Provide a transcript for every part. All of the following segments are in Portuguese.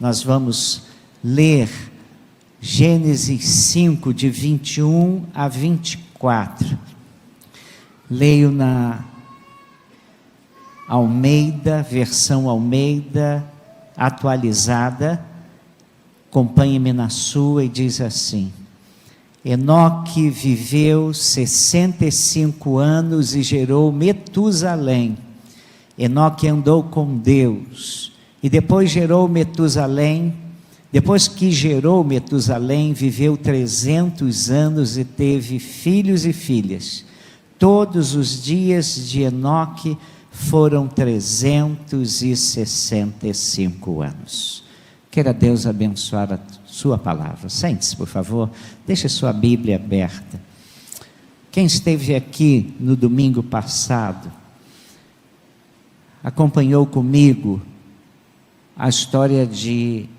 nós vamos ler Gênesis 5, de 21 a 24. Leio na Almeida, versão Almeida, atualizada. Acompanhe-me na sua, e diz assim: Enoque viveu 65 anos e gerou Metusalém. Enoque andou com Deus, e depois gerou Metusalém. Depois que gerou Metusalém, viveu 300 anos e teve filhos e filhas. Todos os dias de Enoque foram 365 anos. Queira Deus abençoar a sua palavra. Sente-se, por favor. Deixe sua Bíblia aberta. Quem esteve aqui no domingo passado, acompanhou comigo a história de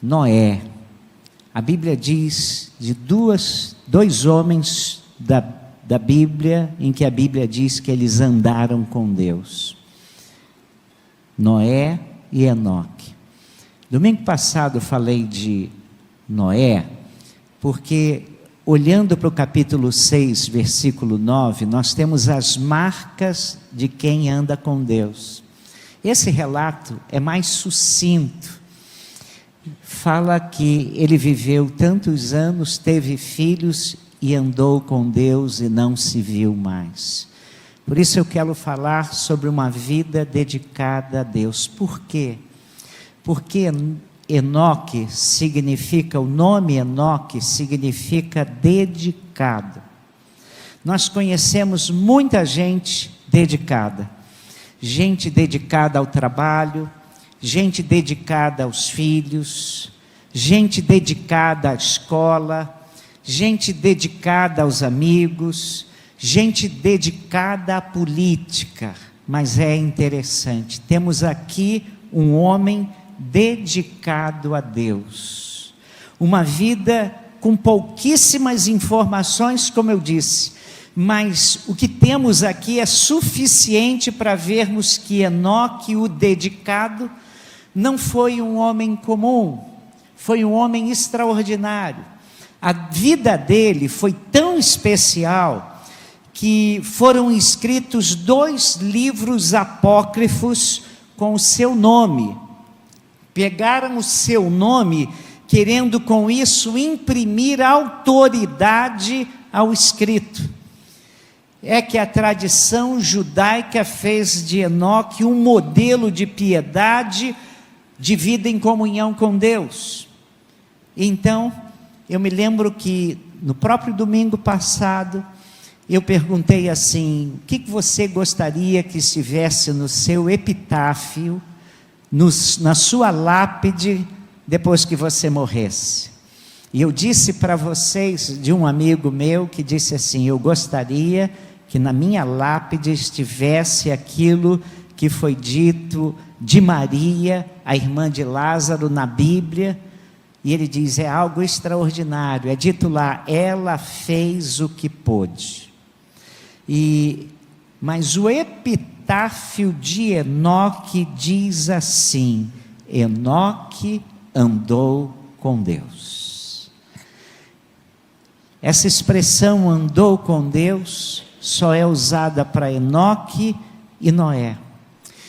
Noé. A Bíblia diz de dois homens da Bíblia, em que a Bíblia diz que eles andaram com Deus: Noé e Enoque. Domingo passado eu falei de Noé, porque olhando para o capítulo 6, versículo 9, nós temos as marcas de quem anda com Deus. Esse relato é mais sucinto. Fala que ele viveu tantos anos, teve filhos e andou com Deus e não se viu mais. Por isso eu quero falar sobre uma vida dedicada a Deus. Por quê? Porque Enoque significa, o nome Enoque significa dedicado. Nós conhecemos muita gente dedicada. Gente dedicada ao trabalho, gente dedicada aos filhos, gente dedicada à escola, gente dedicada aos amigos, gente dedicada à política. Mas é interessante, temos aqui um homem dedicado a Deus, uma vida com pouquíssimas informações, como eu disse, mas o que temos aqui é suficiente para vermos que Enoque, o dedicado, não foi um homem comum, foi um homem extraordinário. A vida dele foi tão especial que foram escritos 2 livros apócrifos com o seu nome. Pegaram o seu nome, querendo com isso imprimir autoridade ao escrito. É que a tradição judaica fez de Enoque um modelo de piedade, de vida em comunhão com Deus. Então, eu me lembro que no próprio domingo passado, eu perguntei assim: o que você gostaria que estivesse no seu epitáfio, na sua lápide, depois que você morresse? E eu disse para vocês de um amigo meu que disse assim: eu gostaria que na minha lápide estivesse aquilo que foi dito de Maria, a irmã de Lázaro, na Bíblia. E ele diz: é algo extraordinário, é dito lá, ela fez o que pôde. Mas o epitáfio de Enoque diz assim: Enoque andou com Deus. Essa expressão andou com Deus só é usada para Enoque e Noé.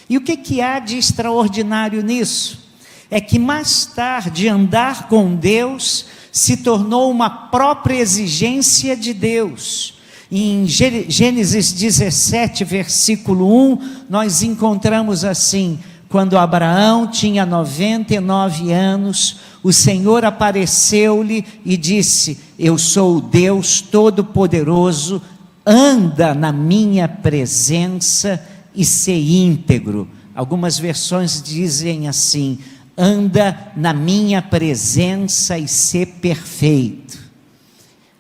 E o que há de extraordinário nisso? É que mais tarde andar com Deus se tornou uma própria exigência de Deus. Em Gênesis 17, versículo 1, nós encontramos assim: quando Abraão tinha 99 anos, o Senhor apareceu-lhe e disse: eu sou o Deus Todo-Poderoso, anda na minha presença e ser íntegro. Algumas versões dizem assim: anda na minha presença e ser perfeito.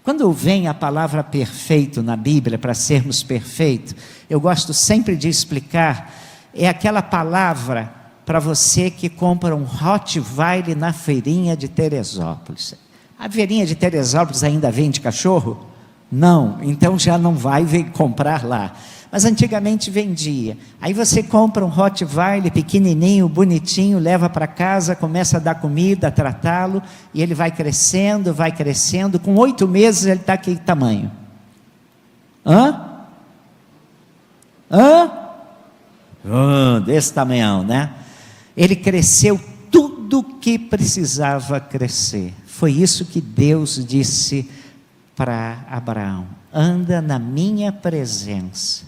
Quando vem a palavra perfeito na Bíblia, para sermos perfeitos, eu gosto sempre de explicar, é aquela palavra para você que compra um Rottweiler na feirinha de Teresópolis. A feirinha de Teresópolis ainda vende cachorro? Não, então já não vai comprar lá. mas antigamente vendia. Aí você compra um Rottweiler pequenininho, bonitinho, leva para casa, começa a dar comida, a tratá-lo, e ele vai crescendo, com 8 meses ele está aquele tamanho. Desse tamanhão, né? Ele cresceu tudo que precisava crescer. Foi isso que Deus disse para Abraão: anda na minha presença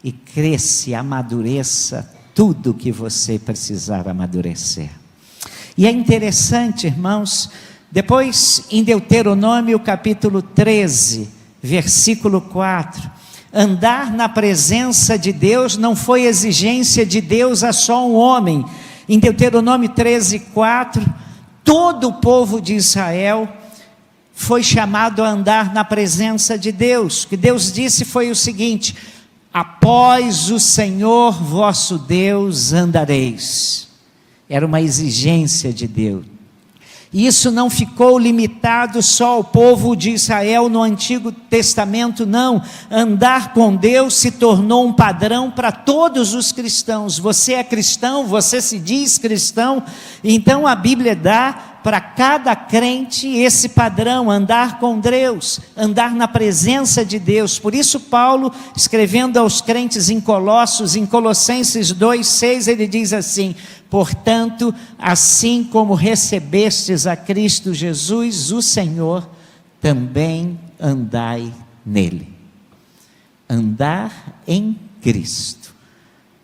e cresce, amadureça tudo que você precisar amadurecer. E é interessante, irmãos, depois em Deuteronômio capítulo 13, versículo 4, andar na presença de Deus não foi exigência de Deus a só um homem. Em Deuteronômio 13, 4, todo o povo de Israel foi chamado a andar na presença de Deus. O que Deus disse foi o seguinte: após o Senhor vosso Deus andareis. Era uma exigência de Deus. E isso não ficou limitado só ao povo de Israel no Antigo Testamento, não. Andar com Deus se tornou um padrão para todos os cristãos. Você é cristão, você se diz cristão, então a Bíblia dá para cada crente esse padrão: andar com Deus, andar na presença de Deus. Por isso Paulo, escrevendo aos crentes em Colossos, em Colossenses 2:6, ele diz assim: portanto, assim como recebestes a Cristo Jesus, o Senhor, também andai nele. Andar em Cristo,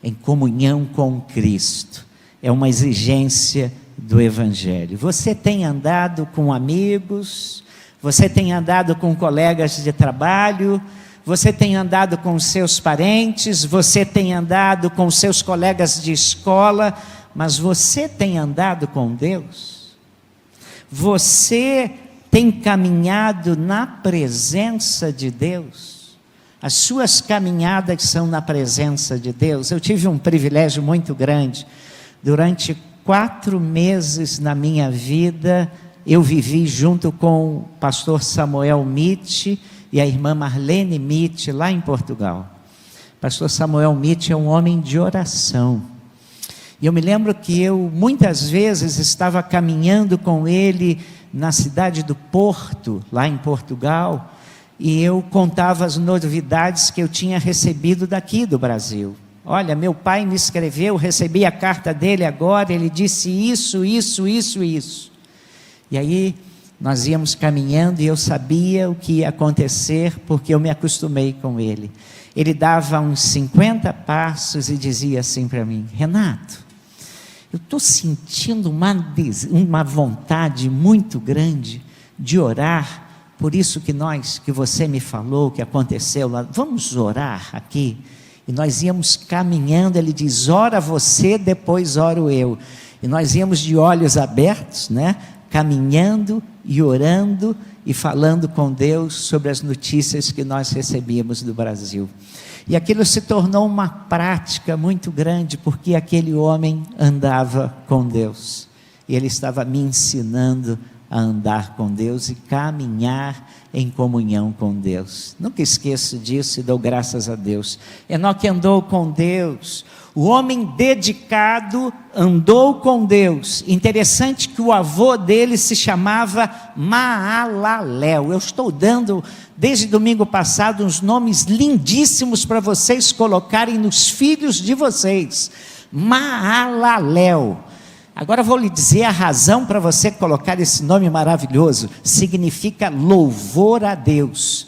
em comunhão com Cristo, é uma exigência do Evangelho. Você tem andado com amigos, você tem andado com colegas de trabalho, você tem andado com seus parentes, você tem andado com seus colegas de escola, mas você tem andado com Deus? Você tem caminhado na presença de Deus? As suas caminhadas são na presença de Deus? Eu tive um privilégio muito grande. Durante 4 meses na minha vida, eu vivi junto com o pastor Samuel Mitch e a irmã Marlene Mitch, lá em Portugal. Pastor Samuel Mitch é um homem de oração. E eu me lembro que eu muitas vezes estava caminhando com ele na cidade do Porto, lá em Portugal, e eu contava as novidades que eu tinha recebido daqui do Brasil. Olha, meu pai me escreveu, recebi a carta dele agora, ele disse isso. E aí nós íamos caminhando e eu sabia o que ia acontecer, porque eu me acostumei com ele. Ele dava uns 50 passos e dizia assim para mim: Renato, eu estou sentindo uma vontade muito grande de orar por isso que você me falou, que aconteceu lá. Vamos orar aqui? E nós íamos caminhando, ele diz: ora você, depois oro eu. E nós íamos de olhos abertos, né? Caminhando e orando e falando com Deus sobre as notícias que nós recebíamos do Brasil. E aquilo se tornou uma prática muito grande, porque aquele homem andava com Deus. E ele estava me ensinando a andar com Deus e caminhar em comunhão com Deus. Nunca esqueço disso e dou graças a Deus. Enoque andou com Deus. O homem dedicado andou com Deus. Interessante que o avô dele se chamava Maalalel. Eu estou dando, desde domingo passado, uns nomes lindíssimos para vocês colocarem nos filhos de vocês. Maalalel. Agora vou lhe dizer a razão para você colocar esse nome maravilhoso. Significa louvor a Deus.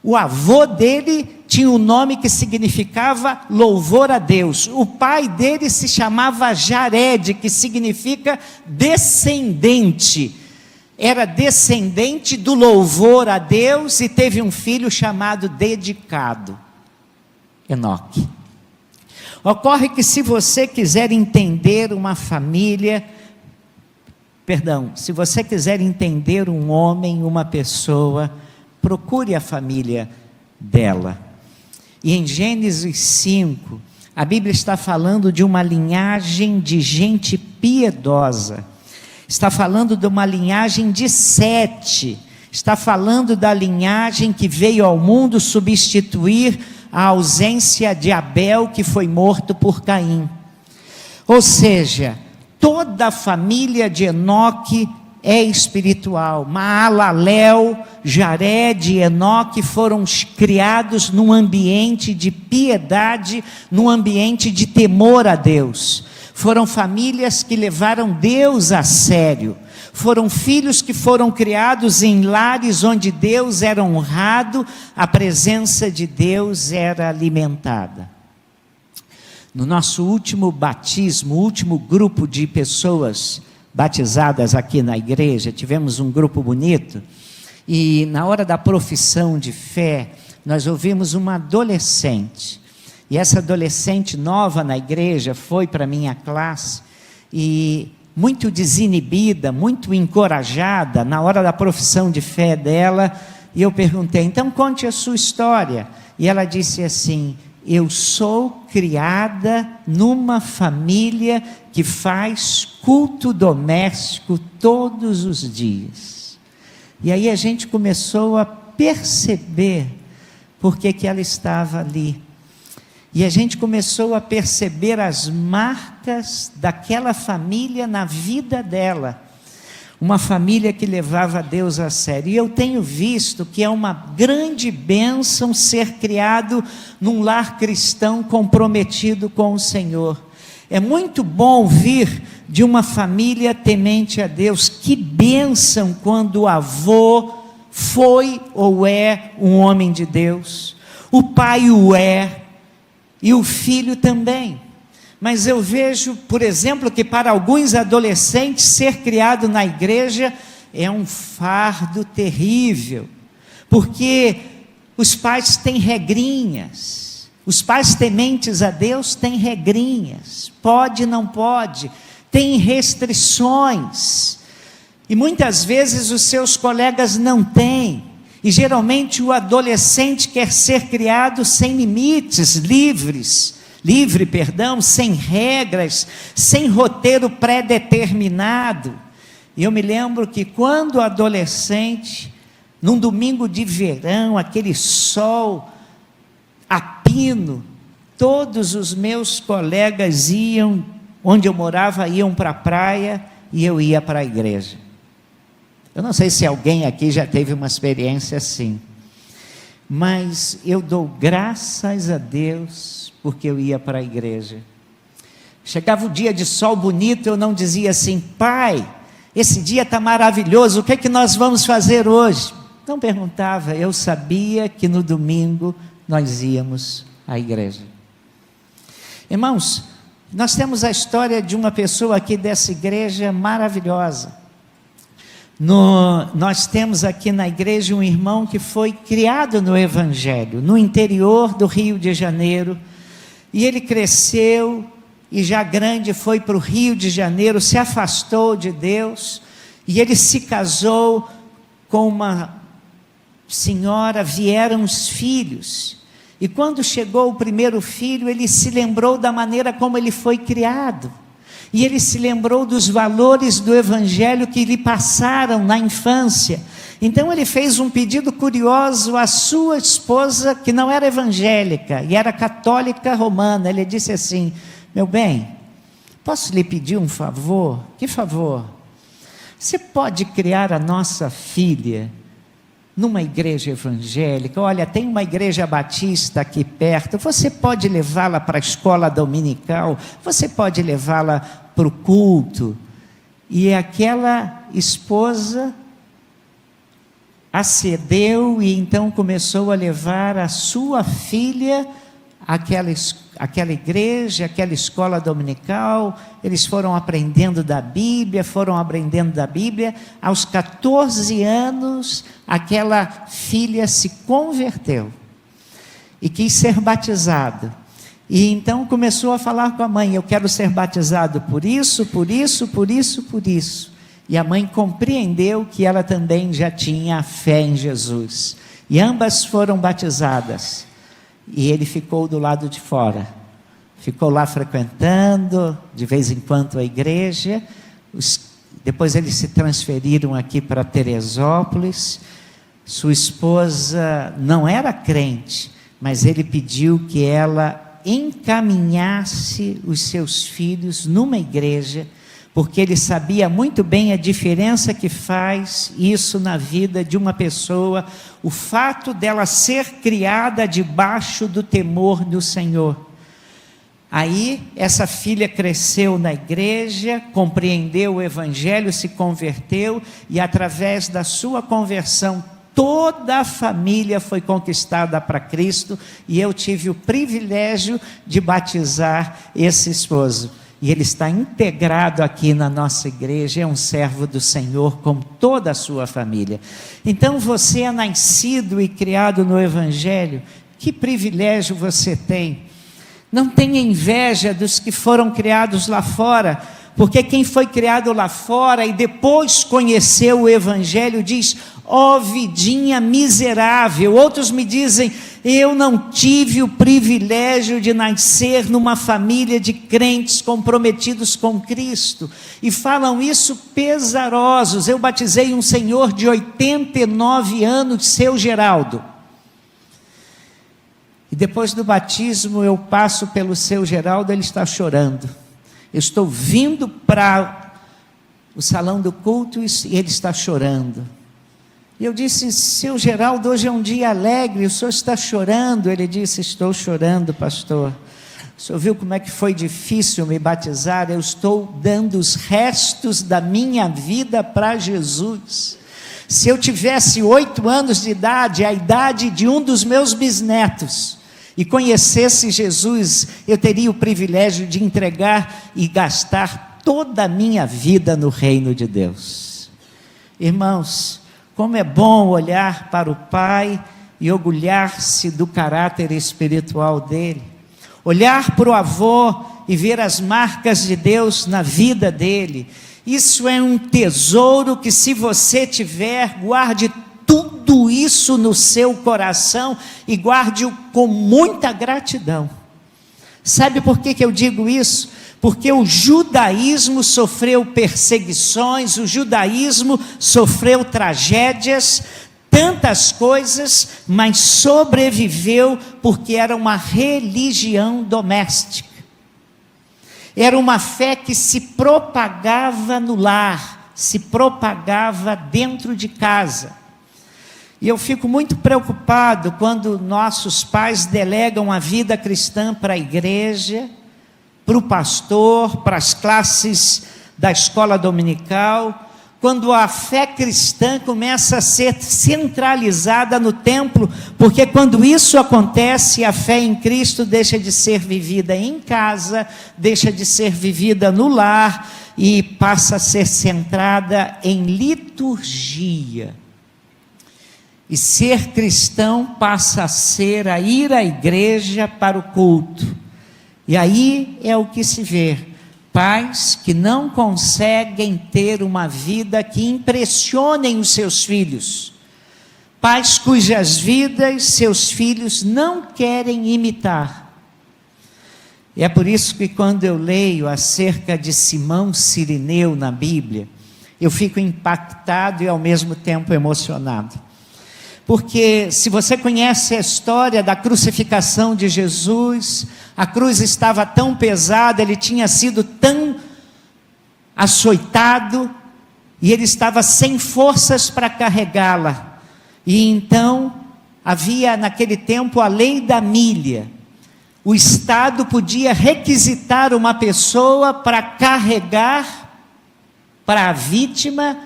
O avô dele tinha um nome que significava louvor a Deus. O pai dele se chamava Jared, que significa descendente. Era descendente do louvor a Deus e teve um filho chamado dedicado, Enoque. Ocorre que se você quiser entender uma família, se você quiser entender um homem, uma pessoa, procure a família dela. E em Gênesis 5, a Bíblia está falando de uma linhagem de gente piedosa. Está falando de uma linhagem de Sete. Está falando da linhagem que veio ao mundo substituir a ausência de Abel, que foi morto por Caim. Ou seja, toda a família de Enoque é espiritual. Maalalel, Jared e Enoque foram criados num ambiente de piedade, num ambiente de temor a Deus. Foram famílias que levaram Deus a sério. Foram filhos que foram criados em lares onde Deus era honrado, a presença de Deus era alimentada. No nosso último batismo, o último grupo de pessoas batizadas aqui na igreja, tivemos um grupo bonito, e na hora da profissão de fé, nós ouvimos uma adolescente, e essa adolescente nova na igreja foi para a minha classe, e muito desinibida, muito encorajada, na hora da profissão de fé dela, e eu perguntei, então conte a sua história, e ela disse assim: eu sou criada numa família que faz culto doméstico todos os dias. E aí a gente começou a perceber por que ela estava ali. E a gente começou a perceber as marcas daquela família na vida dela. Uma família que levava Deus a sério. E eu tenho visto que é uma grande bênção ser criado num lar cristão comprometido com o Senhor. É muito bom vir de uma família temente a Deus. Que bênção quando o avô foi ou é um homem de Deus. O pai o é e o filho também. Mas eu vejo, por exemplo, que para alguns adolescentes ser criado na igreja é um fardo terrível, porque os pais têm regrinhas, os pais tementes a Deus têm regrinhas, pode, não pode, tem restrições, e muitas vezes os seus colegas não têm, e geralmente o adolescente quer ser criado sem limites, livre, sem regras, sem roteiro pré-determinado. E eu me lembro que quando adolescente, num domingo de verão, aquele sol a pino, todos os meus colegas iam, onde eu morava, iam para a praia e eu ia para a igreja. Eu não sei se alguém aqui já teve uma experiência assim, mas eu dou graças a Deus porque eu ia para a igreja. Chegava o dia de sol bonito, eu não dizia assim: pai, esse dia está maravilhoso, o que é que nós vamos fazer hoje? Não perguntava, eu sabia que no domingo nós íamos à igreja. Irmãos, nós temos a história de uma pessoa aqui dessa igreja maravilhosa. Nós temos aqui na igreja um irmão que foi criado no Evangelho, no interior do Rio de Janeiro, e ele cresceu, e já grande foi para o Rio de Janeiro, se afastou de Deus, e ele se casou com uma senhora, vieram os filhos, e quando chegou o primeiro filho, ele se lembrou da maneira como ele foi criado, e ele se lembrou dos valores do Evangelho que lhe passaram na infância. Então ele fez um pedido curioso à sua esposa, que não era evangélica, e era católica romana. Ele disse assim: meu bem, posso lhe pedir um favor? Que favor? Você pode criar a nossa filha numa igreja evangélica? Olha, tem uma igreja batista aqui perto, você pode levá-la para a escola dominical, você pode levá-la para o culto. E aquela esposa acedeu e então começou a levar a sua filha àquela igreja, àquela escola dominical. Eles foram aprendendo da Bíblia, aos 14 anos, aquela filha se converteu e quis ser batizada, e então começou a falar com a mãe: eu quero ser batizado por isso, por isso, por isso, por isso. E a mãe compreendeu que ela também já tinha a fé em Jesus, e ambas foram batizadas, e ele ficou do lado de fora, ficou lá frequentando de vez em quando a igreja. Depois eles se transferiram aqui para Teresópolis. Sua esposa não era crente, mas ele pediu que ela encaminhasse os seus filhos numa igreja, porque ele sabia muito bem a diferença que faz isso na vida de uma pessoa, o fato dela ser criada debaixo do temor do Senhor. Aí, essa filha cresceu na igreja, compreendeu o evangelho, se converteu, e através da sua conversão, toda a família foi conquistada para Cristo, e eu tive o privilégio de batizar esse esposo. E ele está integrado aqui na nossa igreja, é um servo do Senhor, como toda a sua família. Então você é nascido e criado no evangelho, que privilégio você tem. Não tenha inveja dos que foram criados lá fora, porque quem foi criado lá fora e depois conheceu o evangelho diz: ó vidinha miserável. Outros me dizem: eu não tive o privilégio de nascer numa família de crentes comprometidos com Cristo, e falam isso pesarosos. Eu batizei um senhor de 89 anos, seu Geraldo, e depois do batismo eu passo pelo seu Geraldo, ele está chorando. Eu estou vindo para o salão do culto e ele está chorando. E eu disse: seu Geraldo, hoje é um dia alegre, o senhor está chorando? Ele disse: estou chorando, pastor. O senhor viu como é que foi difícil me batizar? Eu estou dando os restos da minha vida para Jesus. Se eu tivesse 8 anos de idade, a idade de um dos meus bisnetos, e conhecesse Jesus, eu teria o privilégio de entregar e gastar toda a minha vida no reino de Deus. Irmãos, como é bom olhar para o Pai e orgulhar-se do caráter espiritual dele. Olhar para o avô e ver as marcas de Deus na vida dele. Isso é um tesouro que, se você tiver, guarde tudo isso no seu coração e guarde-o com muita gratidão. Sabe por que eu digo isso? Porque o judaísmo sofreu perseguições, o judaísmo sofreu tragédias, tantas coisas, mas sobreviveu porque era uma religião doméstica. Era uma fé que se propagava no lar, se propagava dentro de casa. E eu fico muito preocupado quando nossos pais delegam a vida cristã para a igreja, para o pastor, para as classes da escola dominical, quando a fé cristã começa a ser centralizada no templo, porque quando isso acontece, a fé em Cristo deixa de ser vivida em casa, deixa de ser vivida no lar e passa a ser centrada em liturgia. E ser cristão passa a ser a ir à igreja para o culto. E aí é o que se vê: pais que não conseguem ter uma vida que impressionem os seus filhos, pais cujas vidas seus filhos não querem imitar. E é por isso que quando eu leio acerca de Simão Cirineu na Bíblia, eu fico impactado e ao mesmo tempo emocionado. Porque se você conhece a história da crucificação de Jesus, a cruz estava tão pesada, ele tinha sido tão açoitado, e ele estava sem forças para carregá-la. E então, havia naquele tempo a lei da milha. O Estado podia requisitar uma pessoa para carregar para a vítima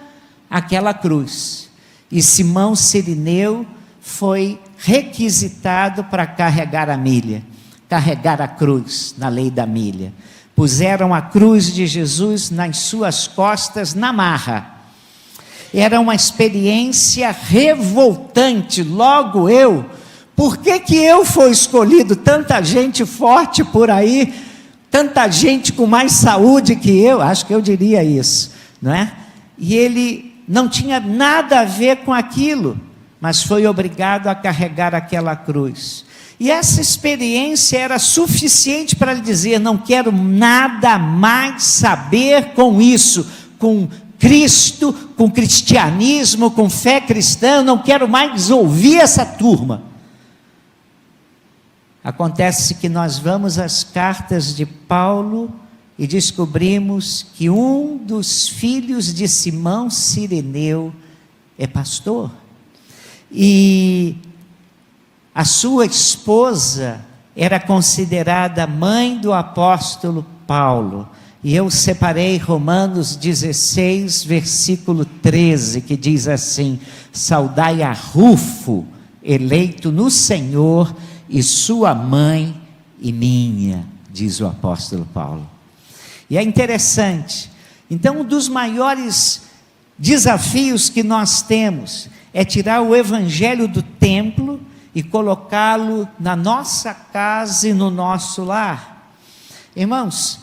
aquela cruz. E Simão Cirineu foi requisitado para carregar a milha, carregar a cruz na lei da milha. Puseram a cruz de Jesus nas suas costas na marra. Era uma experiência revoltante. Logo eu, por que eu fui escolhido? Tanta gente forte por aí, tanta gente com mais saúde que eu, acho que eu diria isso, não é? E ele não tinha nada a ver com aquilo, mas foi obrigado a carregar aquela cruz. E essa experiência era suficiente para ele dizer: não quero nada mais saber com isso, com Cristo, com cristianismo, com fé cristã, não quero mais ouvir essa turma. Acontece que nós vamos às cartas de Paulo e descobrimos que um dos filhos de Simão Cireneu é pastor. E a sua esposa era considerada mãe do apóstolo Paulo. E eu separei Romanos 16, versículo 13, que diz assim: saudai a Rufo, eleito no Senhor, e sua mãe e minha, diz o apóstolo Paulo. E é interessante. Então, um dos maiores desafios que nós temos é tirar o evangelho do templo e colocá-lo na nossa casa e no nosso lar. Irmãos,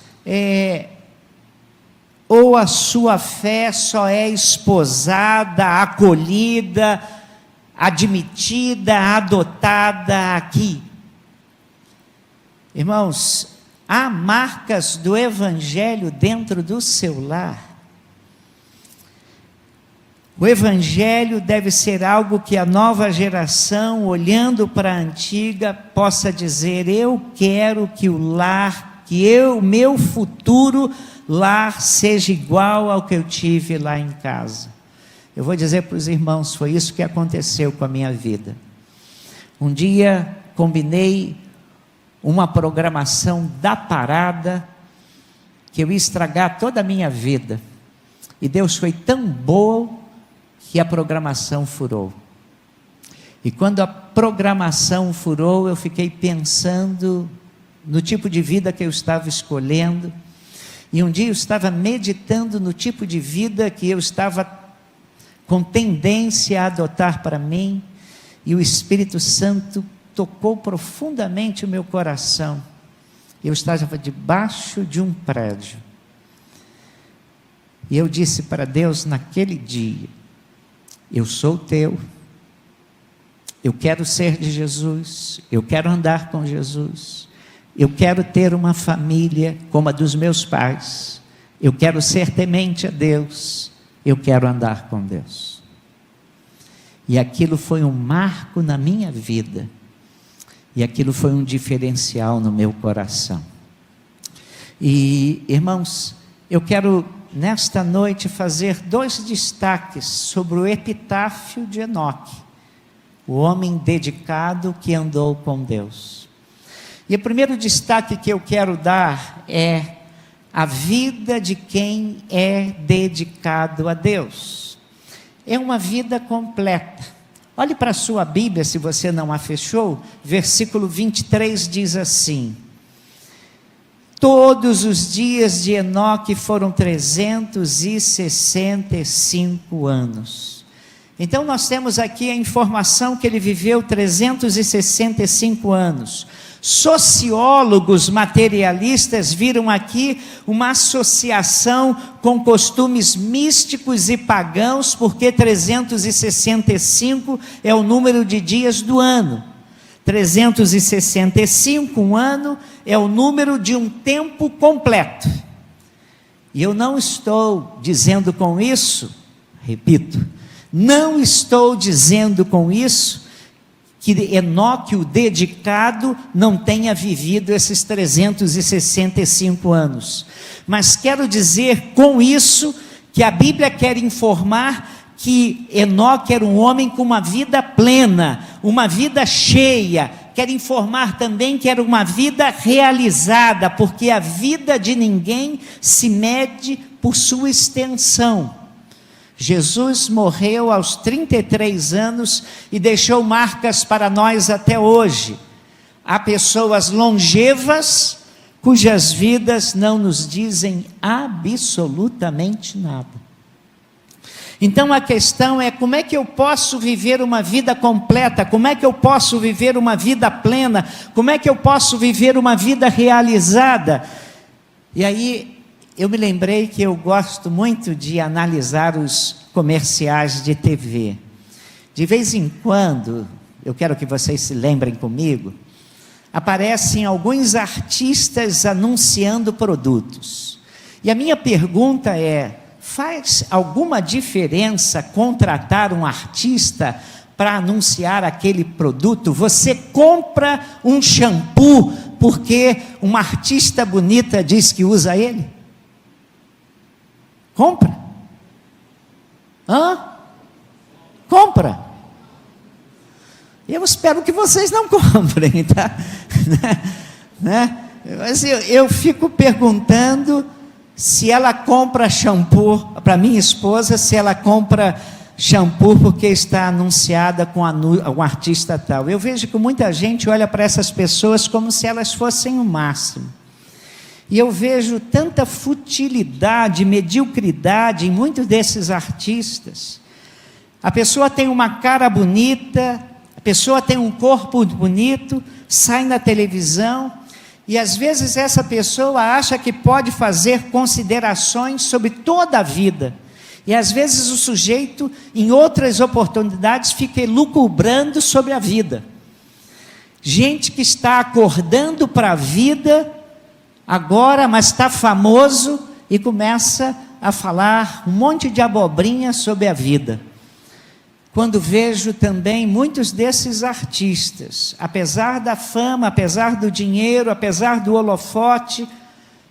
ou a sua fé só é esposada, acolhida, admitida, adotada aqui. Irmãos, há marcas do evangelho dentro do seu lar. O evangelho deve ser algo que a nova geração, olhando para a antiga, possa dizer: eu quero que o lar, o meu futuro lar seja igual ao que eu tive lá em casa. Eu vou dizer para os irmãos, foi isso que aconteceu com a minha vida. Um dia combinei uma programação da parada, que eu ia estragar toda a minha vida. E Deus foi tão bom que a programação furou. E quando a programação furou, eu fiquei pensando no tipo de vida que eu estava escolhendo. E um dia eu estava meditando no tipo de vida que eu estava com tendência a adotar para mim. E o Espírito Santo tocou profundamente o meu coração. Eu estava debaixo de um prédio. E eu disse para Deus naquele dia: eu sou teu, eu quero ser de Jesus, eu quero andar com Jesus, eu quero ter uma família como a dos meus pais, eu quero ser temente a Deus, eu quero andar com Deus. E aquilo foi um marco na minha vida, e aquilo foi um diferencial no meu coração. E, irmãos, eu quero nesta noite fazer 2 destaques sobre o epitáfio de Enoque, o homem dedicado que andou com Deus. E o primeiro destaque que eu quero dar é a vida de quem é dedicado a Deus. É uma vida completa. Olhe para a sua Bíblia, se você não a fechou, versículo 23 diz assim: todos os dias de Enoque foram 365 anos. Então nós temos aqui a informação que ele viveu 365 anos. Sociólogos materialistas viram aqui uma associação com costumes místicos e pagãos, porque 365 é o número de dias do ano. 365, um ano, é o número de um tempo completo. E eu não estou dizendo com isso, repito, não estou dizendo com isso que Enoque, o dedicado, não tenha vivido esses 365 anos. Mas quero dizer com isso que a Bíblia quer informar que Enoque era um homem com uma vida plena, uma vida cheia. Quer informar também que era uma vida realizada, porque a vida de ninguém se mede por sua extensão. Jesus morreu aos 33 anos e deixou marcas para nós até hoje. Há pessoas longevas cujas vidas não nos dizem absolutamente nada. Então a questão é: como é que eu posso viver uma vida completa? Como é que eu posso viver uma vida plena? Como é que eu posso viver uma vida realizada? E aí eu me lembrei que eu gosto muito de analisar os comerciais de TV. De vez em quando, eu quero que vocês se lembrem comigo, aparecem alguns artistas anunciando produtos. E a minha pergunta é: faz alguma diferença contratar um artista para anunciar aquele produto. Você compra um shampoo porque uma artista bonita diz que usa ele? Compra? Compra. Eu espero que vocês não comprem, tá? Né? Mas eu fico perguntando se ela compra shampoo, para minha esposa, se ela compra shampoo porque está anunciada com um artista tal. Eu vejo que muita gente olha para essas pessoas como se elas fossem o máximo. E eu vejo tanta futilidade, mediocridade em muitos desses artistas. A pessoa tem uma cara bonita, a pessoa tem um corpo bonito, sai na televisão, e às vezes essa pessoa acha que pode fazer considerações sobre toda a vida. E às vezes o sujeito, em outras oportunidades, fica elucubrando sobre a vida. Gente que está acordando para a vida agora, mas está famoso e começa a falar um monte de abobrinha sobre a vida. Quando vejo também muitos desses artistas, apesar da fama, apesar do dinheiro, apesar do holofote,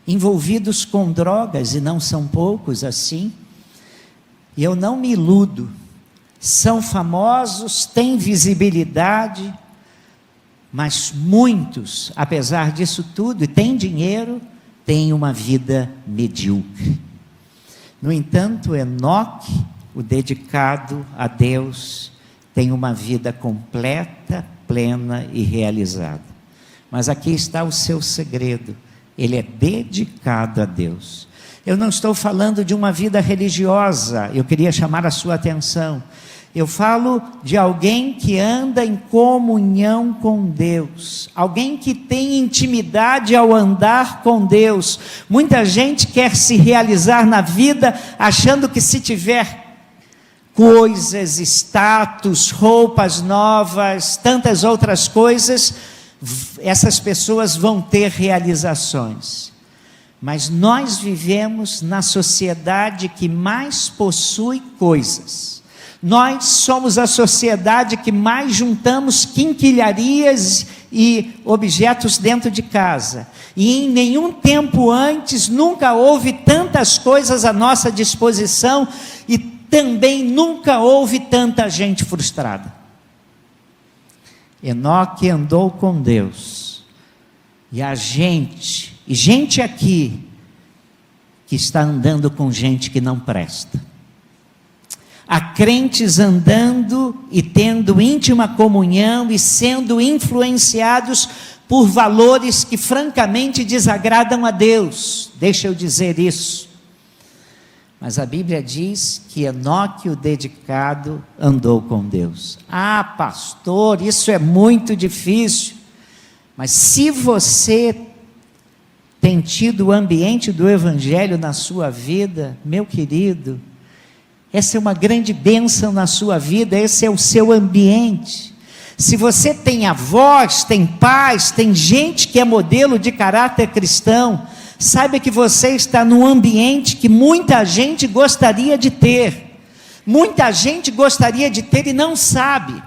envolvidos com drogas, e não são poucos assim, e eu não me iludo, são famosos, têm visibilidade, mas muitos, apesar disso tudo, e têm dinheiro, têm uma vida medíocre. No entanto, Enoque, o dedicado a Deus, tem uma vida completa, plena e realizada. Mas aqui está o seu segredo: ele é dedicado a Deus. Eu não estou falando de uma vida religiosa, eu queria chamar a sua atenção. Eu falo de alguém que anda em comunhão com Deus, alguém que tem intimidade ao andar com Deus. Muita gente quer se realizar na vida achando que se tiver coisas, status, roupas novas, tantas outras coisas, essas pessoas vão ter realizações. Mas nós vivemos na sociedade que mais possui coisas. Nós somos a sociedade que mais juntamos quinquilharias e objetos dentro de casa. E em nenhum tempo antes, nunca houve tantas coisas à nossa disposição e também nunca houve tanta gente frustrada. Enoque andou com Deus. E gente aqui que está andando com gente que não presta. Há crentes andando e tendo íntima comunhão e sendo influenciados por valores que francamente desagradam a Deus. Deixa eu dizer isso. Mas a Bíblia diz que Enoque, o dedicado, andou com Deus. Ah, pastor, isso é muito difícil. Mas se você tem tido o ambiente do Evangelho na sua vida, meu querido, essa é uma grande bênção na sua vida, esse é o seu ambiente. Se você tem avós, tem pais, tem gente que é modelo de caráter cristão, saiba que você está num ambiente que muita gente gostaria de ter. Muita gente gostaria de ter e não sabe.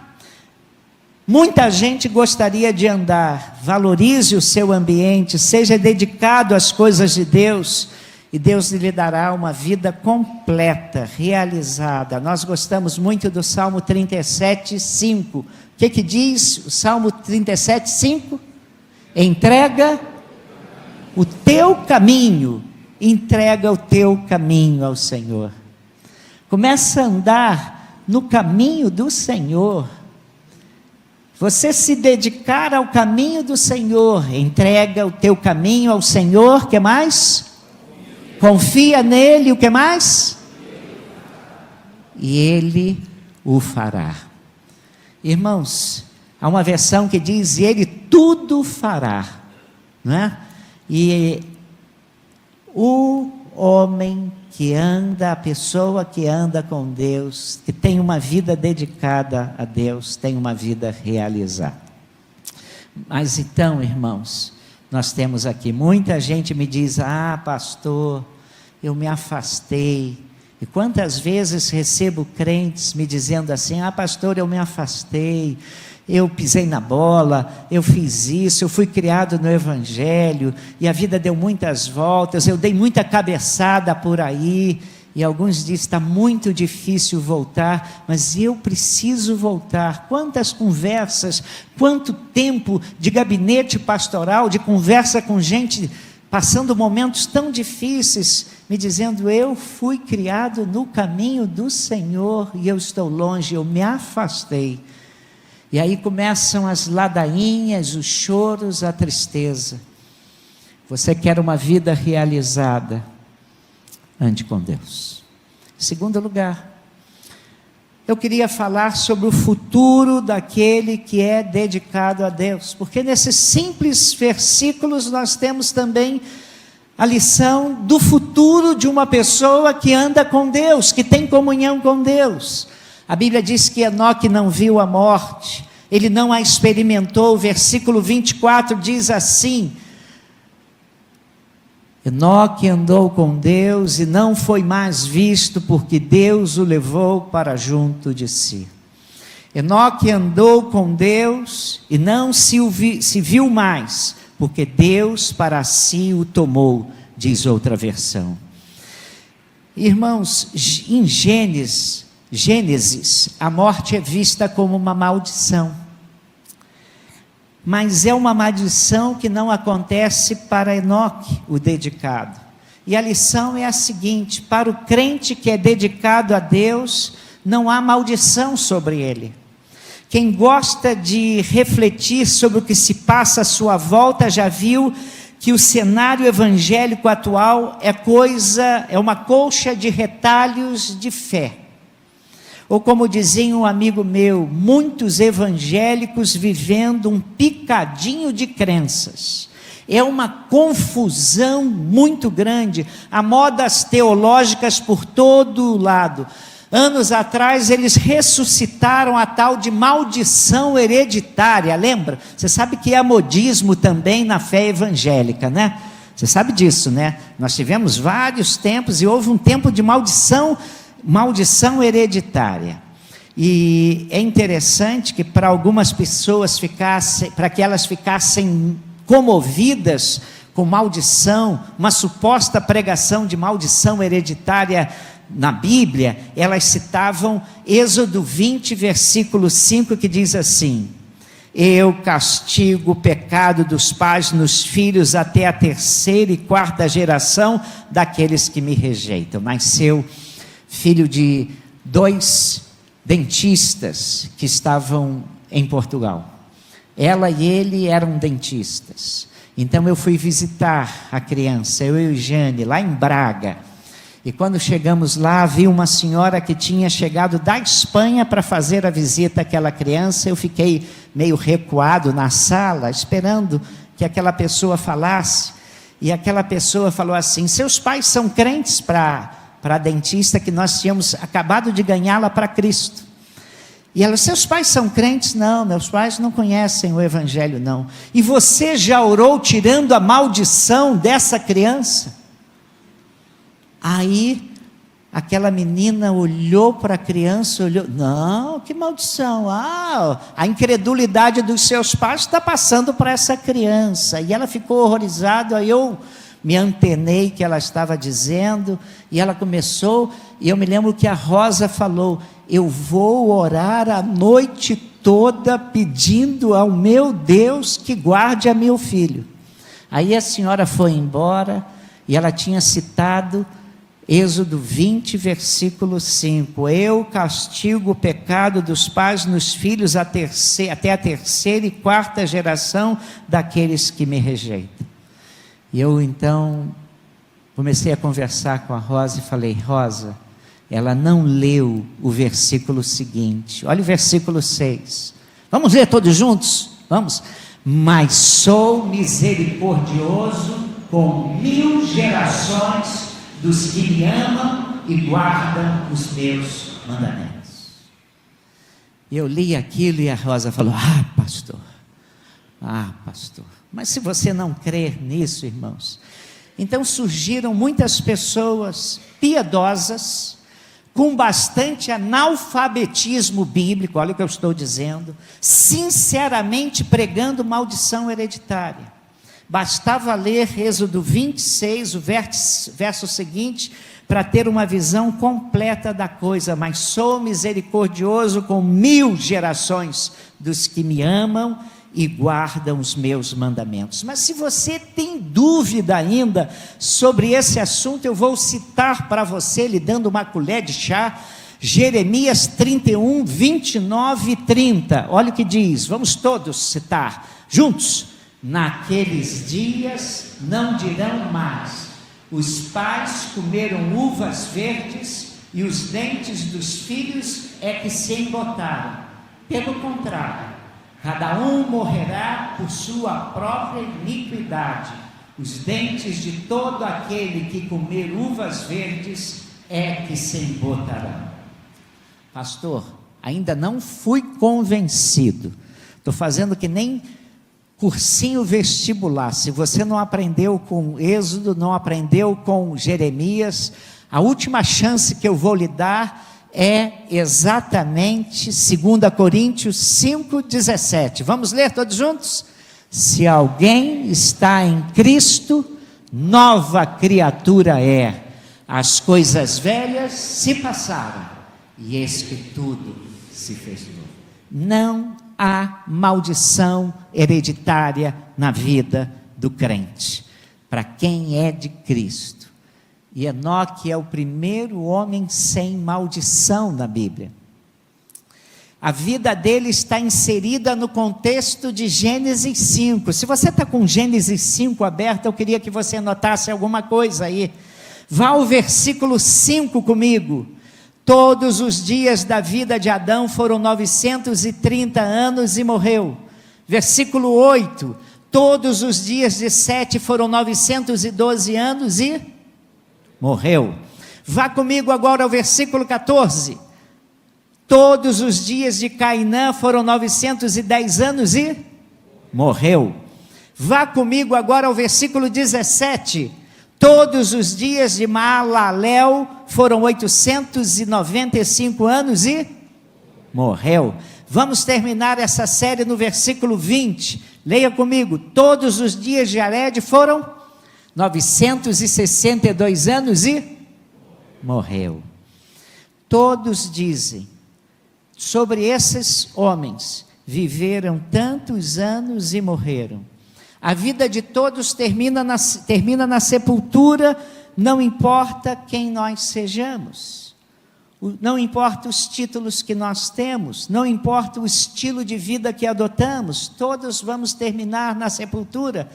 Muita gente gostaria de andar. Valorize o seu ambiente, seja dedicado às coisas de Deus, e Deus lhe dará uma vida completa, realizada. Nós gostamos muito do Salmo 37:5. O que diz o Salmo 37:5? Entrega o teu caminho, entrega o teu caminho ao Senhor. Começa a andar no caminho do Senhor. Você se dedicar ao caminho do Senhor, entrega o teu caminho ao Senhor. O que mais? Confia nele, o que mais? E ele o fará. Irmãos, há uma versão que diz: e ele tudo fará, não é? E o homem que anda, a pessoa que anda com Deus, que tem uma vida dedicada a Deus, tem uma vida realizada. Mas então, irmãos, nós temos aqui, muita gente me diz: ah, pastor, eu me afastei, E quantas vezes recebo crentes me dizendo assim: ah, pastor, eu me afastei, eu pisei na bola, eu fiz isso, eu fui criado no Evangelho, e a vida deu muitas voltas, eu dei muita cabeçada por aí. E alguns dizem: está muito difícil voltar, mas eu preciso voltar. Quantas conversas, quanto tempo de gabinete pastoral, de conversa com gente passando momentos tão difíceis, me dizendo: eu fui criado no caminho do Senhor e eu estou longe, eu me afastei. E aí começam as ladainhas, os choros, a tristeza. Você quer uma vida realizada? Ande com Deus. Segundo lugar, eu queria falar sobre o futuro daquele que é dedicado a Deus, porque nesses simples versículos nós temos também a lição do futuro de uma pessoa que anda com Deus, que tem comunhão com Deus. A Bíblia diz que Enoque não viu a morte, ele não a experimentou. O versículo 24 diz assim: Enoque andou com Deus e não foi mais visto, porque Deus o levou para junto de si. Enoque andou com Deus e não se viu mais, porque Deus para si o tomou, diz outra versão. Irmãos, em Gênesis, a morte é vista como uma maldição. Mas é uma maldição que não acontece para Enoque, o dedicado. E a lição é a seguinte: para o crente que é dedicado a Deus, não há maldição sobre ele. Quem gosta de refletir sobre o que se passa à sua volta, já viu que o cenário evangélico atual é uma colcha de retalhos de fé. Ou como dizia um amigo meu, muitos evangélicos vivendo um picadinho de crenças. É uma confusão muito grande, há modas teológicas por todo lado. Anos atrás eles ressuscitaram a tal de maldição hereditária, lembra? Você sabe que há modismo também na fé evangélica, né? Você sabe disso, né? Nós tivemos vários tempos e houve um tempo de maldição hereditária. E é interessante que para algumas pessoas para que elas ficassem comovidas com maldição, uma suposta pregação de maldição hereditária na Bíblia, elas citavam Êxodo 20, versículo 5, que diz assim: eu castigo o pecado dos pais nos filhos até a 3ª e 4ª geração daqueles que me rejeitam. Nasceu filho de 2 dentistas que estavam em Portugal. Ela e ele eram dentistas. Então eu fui visitar a criança, eu e Jane, lá em Braga. E quando chegamos lá, vi uma senhora que tinha chegado da Espanha para fazer a visita àquela criança. Eu fiquei meio recuado na sala, esperando que aquela pessoa falasse. E aquela pessoa falou assim: seus pais são crentes? Para a dentista, que nós tínhamos acabado de ganhá-la para Cristo. E ela: seus pais são crentes? Não, meus pais não conhecem o Evangelho não. E você já orou tirando a maldição dessa criança? Aí aquela menina olhou para a criança, não, que maldição, a incredulidade dos seus pais está passando para essa criança. E ela ficou horrorizada. Aí eu me antenei que ela estava dizendo, e ela começou, e eu me lembro que a Rosa falou: eu vou orar a noite toda pedindo ao meu Deus que guarde a meu filho. Aí a senhora foi embora, e ela tinha citado Êxodo 20, versículo 5, eu castigo o pecado dos pais nos filhos até a 3ª e 4ª geração daqueles que me rejeitam. E eu então comecei a conversar com a Rosa e falei: Rosa, ela não leu o versículo seguinte. Olha o versículo 6. Vamos ler todos juntos? Vamos. Mas sou misericordioso com 1000 gerações dos que me amam e guardam os meus mandamentos. E eu li aquilo e a Rosa falou: pastor, mas se você não crer nisso, irmãos. Então surgiram muitas pessoas piedosas, com bastante analfabetismo bíblico, olha o que eu estou dizendo, sinceramente pregando maldição hereditária. Bastava ler Êxodo 26, o verso seguinte, para ter uma visão completa da coisa. Mas sou misericordioso com 1000 gerações dos que me amam e guardam os meus mandamentos. Mas se você tem dúvida ainda sobre esse assunto, eu vou citar para você, lhe dando uma colher de chá, Jeremias 31, 29 e 30. Olha o que diz, vamos todos citar juntos. Naqueles dias não dirão mais: os pais comeram uvas verdes e os dentes dos filhos é que se embotaram. Pelo contrário, cada um morrerá por sua própria iniquidade. Os dentes de todo aquele que comer uvas verdes é que se embotarão. Pastor, ainda não fui convencido. Estou fazendo que nem cursinho vestibular. Se você não aprendeu com Êxodo, não aprendeu com Jeremias, a última chance que eu vou lhe dar é exatamente 2 Coríntios 5,17. Vamos ler todos juntos? Se alguém está em Cristo, nova criatura é. As coisas velhas se passaram, e eis que tudo se fez novo. Não há maldição hereditária na vida do crente, para quem é de Cristo. E Enoque é o primeiro homem sem maldição na Bíblia. A vida dele está inserida no contexto de Gênesis 5. Se você está com Gênesis 5 aberto, eu queria que você anotasse alguma coisa aí. Vá ao versículo 5 comigo. Todos os dias da vida de Adão foram 930 anos e morreu. Versículo 8. Todos os dias de Sete foram 912 anos e morreu. Vá comigo agora ao versículo 14. Todos os dias de Cainã foram 910 anos e morreu. Vá comigo agora ao versículo 17. Todos os dias de Maalalel foram 895 anos e morreu. Vamos terminar essa série no versículo 20. Leia comigo. Todos os dias de Jared foram 962 anos e morreu. Todos dizem sobre esses homens: viveram tantos anos e morreram. A vida de todos termina na sepultura, não importa quem nós sejamos, não importa os títulos que nós temos, não importa o estilo de vida que adotamos, todos vamos terminar na sepultura.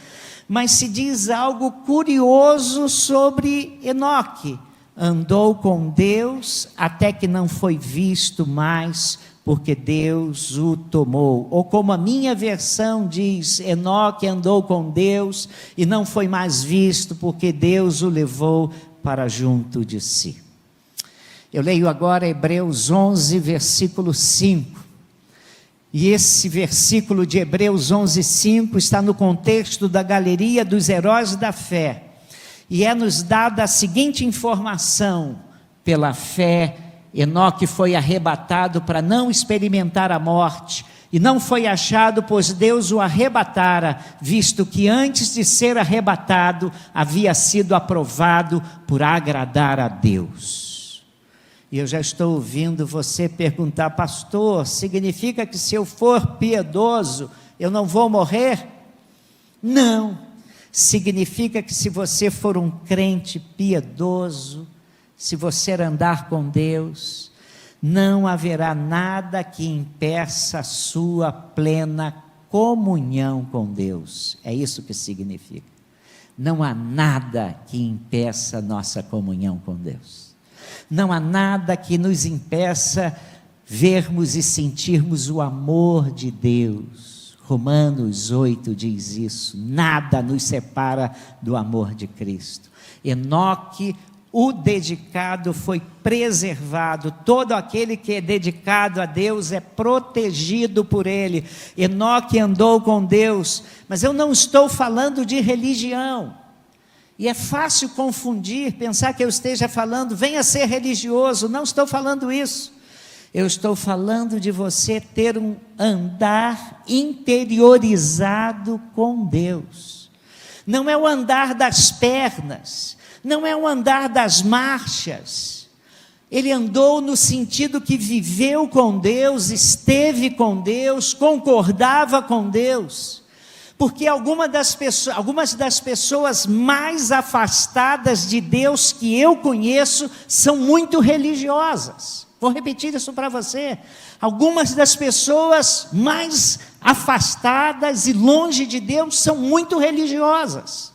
Mas se diz algo curioso sobre Enoque: andou com Deus até que não foi visto mais, porque Deus o tomou. Ou como a minha versão diz, Enoque andou com Deus e não foi mais visto, porque Deus o levou para junto de si. Eu leio agora Hebreus 11, versículo 5. E esse versículo de Hebreus 11, 5 está no contexto da galeria dos heróis da fé. E é-nos dada a seguinte informação: pela fé, Enoque foi arrebatado para não experimentar a morte, e não foi achado, pois Deus o arrebatara, visto que antes de ser arrebatado, havia sido aprovado por agradar a Deus. E eu já estou ouvindo você perguntar: pastor, significa que se eu for piedoso, eu não vou morrer? Não, significa que se você for um crente piedoso, se você andar com Deus, não haverá nada que impeça a sua plena comunhão com Deus. É isso que significa. Não há nada que impeça a nossa comunhão com Deus. Não há nada que nos impeça vermos e sentirmos o amor de Deus. Romanos 8 diz isso. Nada nos separa do amor de Cristo. Enoque, o dedicado, foi preservado. Todo aquele que é dedicado a Deus é protegido por Ele. Enoque andou com Deus, mas eu não estou falando de religião. E é fácil confundir, pensar que eu esteja falando, venha ser religioso. Não estou falando isso. Eu estou falando de você ter um andar interiorizado com Deus. Não é o andar das pernas, não é o andar das marchas. Ele andou no sentido que viveu com Deus, esteve com Deus, concordava com Deus. Porque algumas das pessoas mais afastadas de Deus que eu conheço são muito religiosas. Vou repetir isso para você. Algumas das pessoas mais afastadas e longe de Deus são muito religiosas.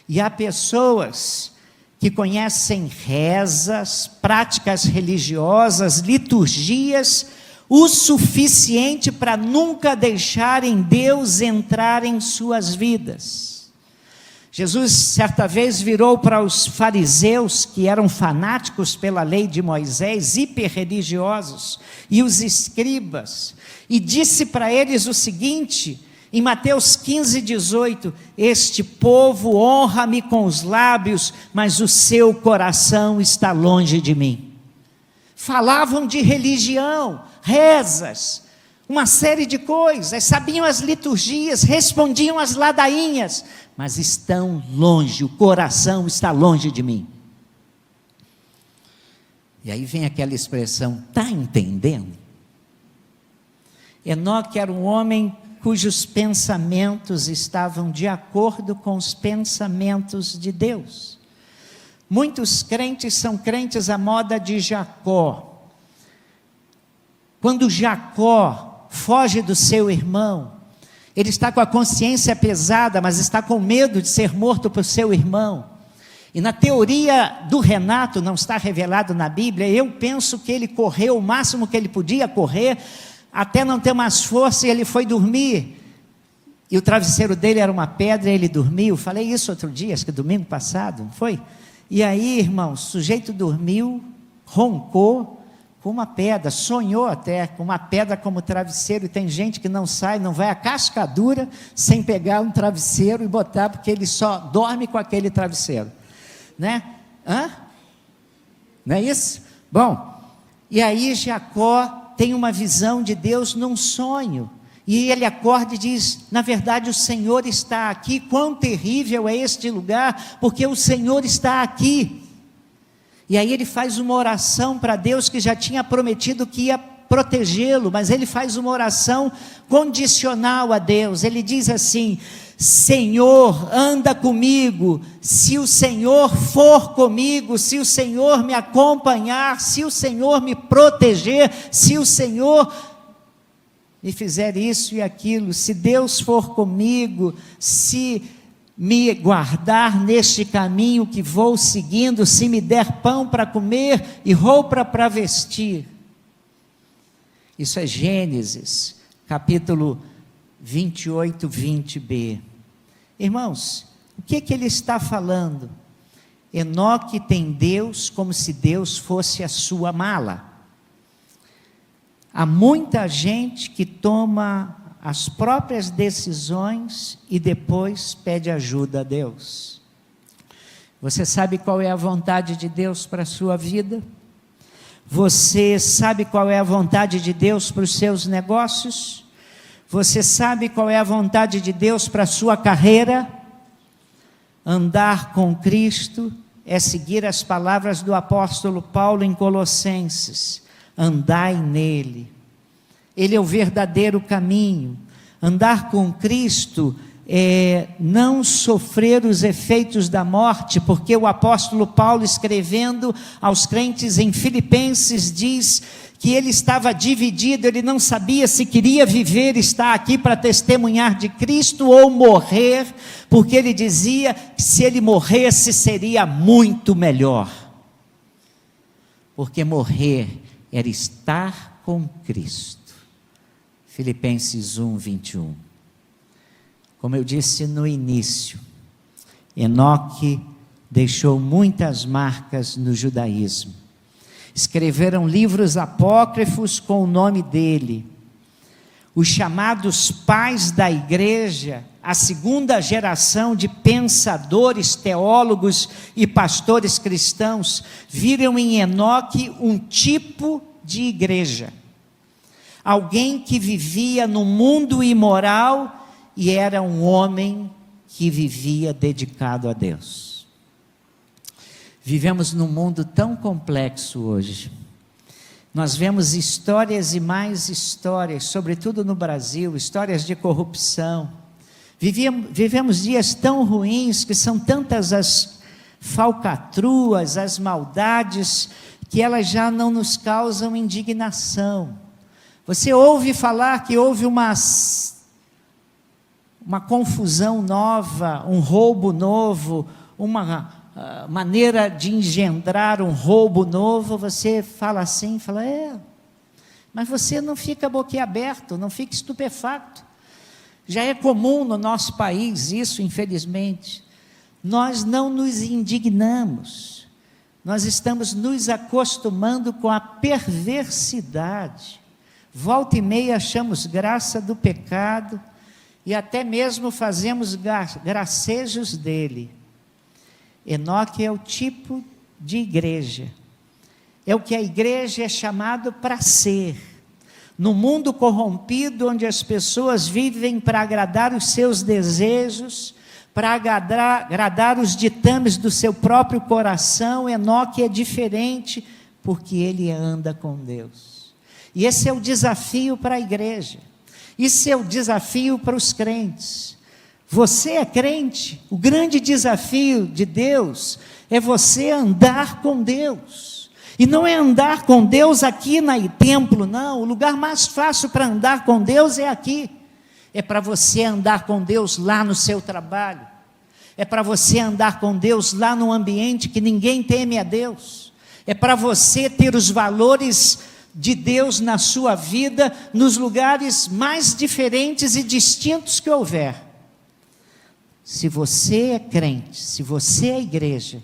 E há pessoas que conhecem rezas, práticas religiosas, liturgias, o suficiente para nunca deixarem Deus entrar em suas vidas. Jesus, certa vez, virou para os fariseus, que eram fanáticos pela lei de Moisés, hiperreligiosos, e os escribas, e disse para eles o seguinte, em Mateus 15, 18, este povo honra-me com os lábios, mas o seu coração está longe de mim. Falavam de religião, rezas, uma série de coisas, sabiam as liturgias, respondiam as ladainhas, mas estão longe, o coração está longe de mim. E aí vem aquela expressão, está entendendo? Enoque era um homem cujos pensamentos estavam de acordo com os pensamentos de Deus. Muitos crentes são crentes à moda de Jacó. Quando Jacó foge do seu irmão, ele está com a consciência pesada, mas está com medo de ser morto por seu irmão. E na teoria do Renato, não está revelado na Bíblia, eu penso que ele correu o máximo que ele podia correr, até não ter mais força, e ele foi dormir. E o travesseiro dele era uma pedra, e ele dormiu. Falei isso outro dia, acho que domingo passado, não foi? E aí, irmão, o sujeito dormiu, roncou com uma pedra, sonhou até com uma pedra como travesseiro, e tem gente que não sai, não vai a cascadura sem pegar um travesseiro e botar, porque ele só dorme com aquele travesseiro, né? Não é isso? Bom, e aí Jacó tem uma visão de Deus num sonho, e ele acorda e diz, na verdade o Senhor está aqui, quão terrível é este lugar, porque o Senhor está aqui. E aí ele faz uma oração para Deus, que já tinha prometido que ia protegê-lo, mas ele faz uma oração condicional a Deus. Ele diz assim, Senhor, anda comigo, se o Senhor for comigo, se o Senhor me acompanhar, se o Senhor me proteger, se o Senhor me fizer isso e aquilo, se Deus for comigo, se me guardar neste caminho que vou seguindo, se me der pão para comer e roupa para vestir. Isso é Gênesis, capítulo 28, 20b. Irmãos, o que ele está falando? Enoque tem Deus como se Deus fosse a sua mala. Há muita gente que toma as próprias decisões e depois pede ajuda a Deus. Você sabe qual é a vontade de Deus para a sua vida? Você sabe qual é a vontade de Deus para os seus negócios? Você sabe qual é a vontade de Deus para a sua carreira? Andar com Cristo é seguir as palavras do apóstolo Paulo em Colossenses. Andai nele. Ele é o verdadeiro caminho. Andar com Cristo é não sofrer os efeitos da morte, porque o apóstolo Paulo, escrevendo aos crentes em Filipenses, diz que ele estava dividido, ele não sabia se queria viver, estar aqui para testemunhar de Cristo ou morrer, porque ele dizia que se ele morresse seria muito melhor, porque morrer era estar com Cristo. Filipenses 1, 21. Como eu disse no início, Enoque deixou muitas marcas no judaísmo. Escreveram livros apócrifos com o nome dele. Os chamados pais da igreja, a segunda geração de pensadores, teólogos e pastores cristãos, viram em Enoque um tipo de igreja. Alguém que vivia no mundo imoral e era um homem que vivia dedicado a Deus. Vivemos num mundo tão complexo hoje. Nós vemos histórias e mais histórias, sobretudo no Brasil, histórias de corrupção. Vivemos dias tão ruins, que são tantas as falcatruas, as maldades, que elas já não nos causam indignação. Você ouve falar que houve uma confusão nova, um roubo novo, uma maneira de engendrar um roubo novo, você fala assim, mas você não fica boquiaberto, não fica estupefacto. Já é comum no nosso país isso, infelizmente. Nós não nos indignamos, nós estamos nos acostumando com a perversidade. Volta e meia achamos graça do pecado e até mesmo fazemos gracejos dele. Enoque é o tipo de igreja, é o que a igreja é chamado para ser. No mundo corrompido, onde as pessoas vivem para agradar os seus desejos, para agradar os ditames do seu próprio coração, Enoque é diferente, porque ele anda com Deus. E esse é o desafio para a igreja, isso é o desafio para os crentes. Você é crente, o grande desafio de Deus é você andar com Deus. E não é andar com Deus aqui no templo, não. O lugar mais fácil para andar com Deus é aqui. É para você andar com Deus lá no seu trabalho. É para você andar com Deus lá no ambiente que ninguém teme a Deus. É para você ter os valores de Deus na sua vida, nos lugares mais diferentes e distintos que houver. Se você é crente, se você é igreja,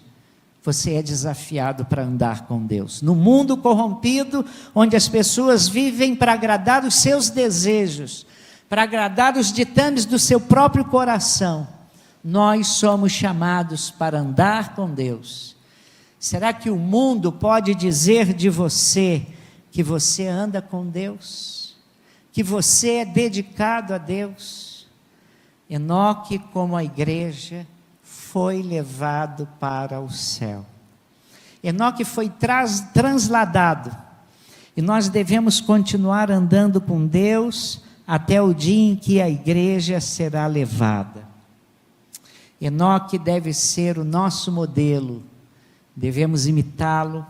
você é desafiado para andar com Deus. No mundo corrompido, onde as pessoas vivem para agradar os seus desejos, para agradar os ditames do seu próprio coração, nós somos chamados para andar com Deus. Será que o mundo pode dizer de você que você anda com Deus? Que você é dedicado a Deus? Enoque, como a igreja, foi levado para o céu. Enoque foi transladado, e nós devemos continuar andando com Deus até o dia em que a igreja será levada. Enoque deve ser o nosso modelo, devemos imitá-lo,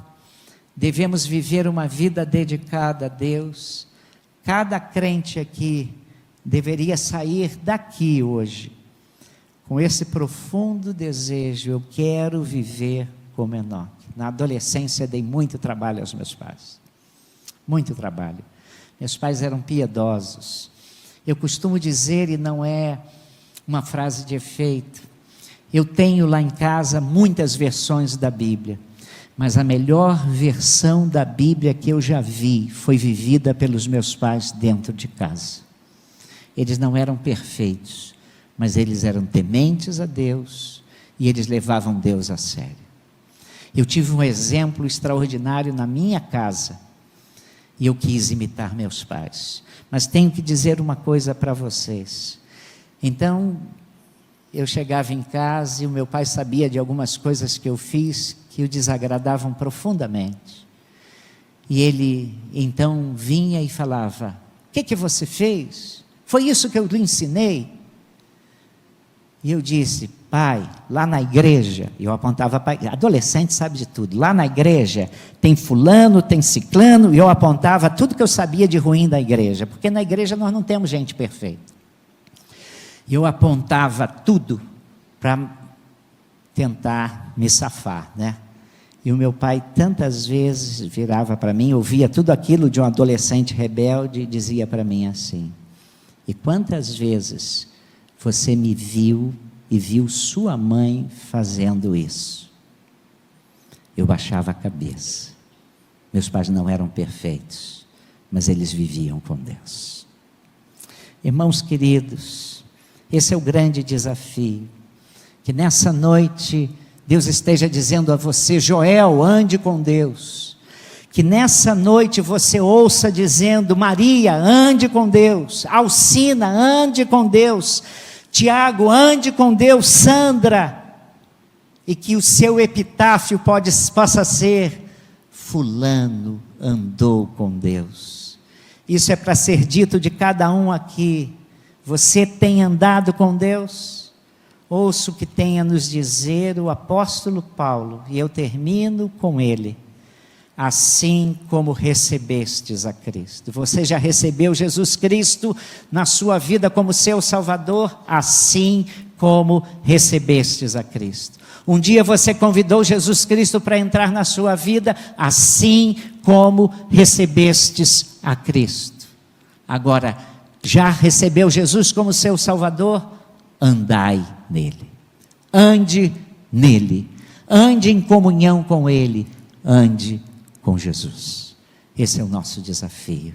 devemos viver uma vida dedicada a Deus. Cada crente aqui deveria sair daqui hoje com esse profundo desejo: eu quero viver como Enoque. Na adolescência dei muito trabalho aos meus pais, muito trabalho. Meus pais eram piedosos. Eu costumo dizer, e não é uma frase de efeito, eu tenho lá em casa muitas versões da Bíblia, mas a melhor versão da Bíblia que eu já vi foi vivida pelos meus pais dentro de casa. Eles não eram perfeitos, mas eles eram tementes a Deus e eles levavam Deus a sério. Eu tive um exemplo extraordinário na minha casa e eu quis imitar meus pais. Mas tenho que dizer uma coisa para vocês. Então, eu chegava em casa e o meu pai sabia de algumas coisas que eu fiz que o desagradavam profundamente. E ele então vinha e falava: o que você fez? Foi isso que eu lhe ensinei? E eu disse: pai, lá na igreja, e eu apontava para... Adolescente sabe de tudo. Lá na igreja tem fulano, tem ciclano, e eu apontava tudo que eu sabia de ruim da igreja, porque na igreja nós não temos gente perfeita. E eu apontava tudo para tentar me safar, né? E o meu pai tantas vezes virava para mim, ouvia tudo aquilo de um adolescente rebelde e dizia para mim assim: e quantas vezes você me viu e viu sua mãe fazendo isso? Eu baixava a cabeça. Meus pais não eram perfeitos, mas eles viviam com Deus. Irmãos queridos, esse é o grande desafio. Que nessa noite Deus esteja dizendo a você: Joel, ande com Deus. Que nessa noite você ouça dizendo: Maria, ande com Deus. Alcina, ande com Deus. Tiago, ande com Deus. Sandra. E que o seu epitáfio possa ser: fulano andou com Deus. Isso é para ser dito de cada um aqui. Você tem andado com Deus? Ouça o que tem a nos dizer o apóstolo Paulo, e eu termino com ele. Assim como recebestes a Cristo. Você já recebeu Jesus Cristo na sua vida como seu Salvador? Assim como recebestes a Cristo. Um dia você convidou Jesus Cristo para entrar na sua vida, assim como recebestes a Cristo. Agora, já recebeu Jesus como seu Salvador? Andai nele. Ande nele. Ande em comunhão com ele. Ande com Jesus. Esse é o nosso desafio.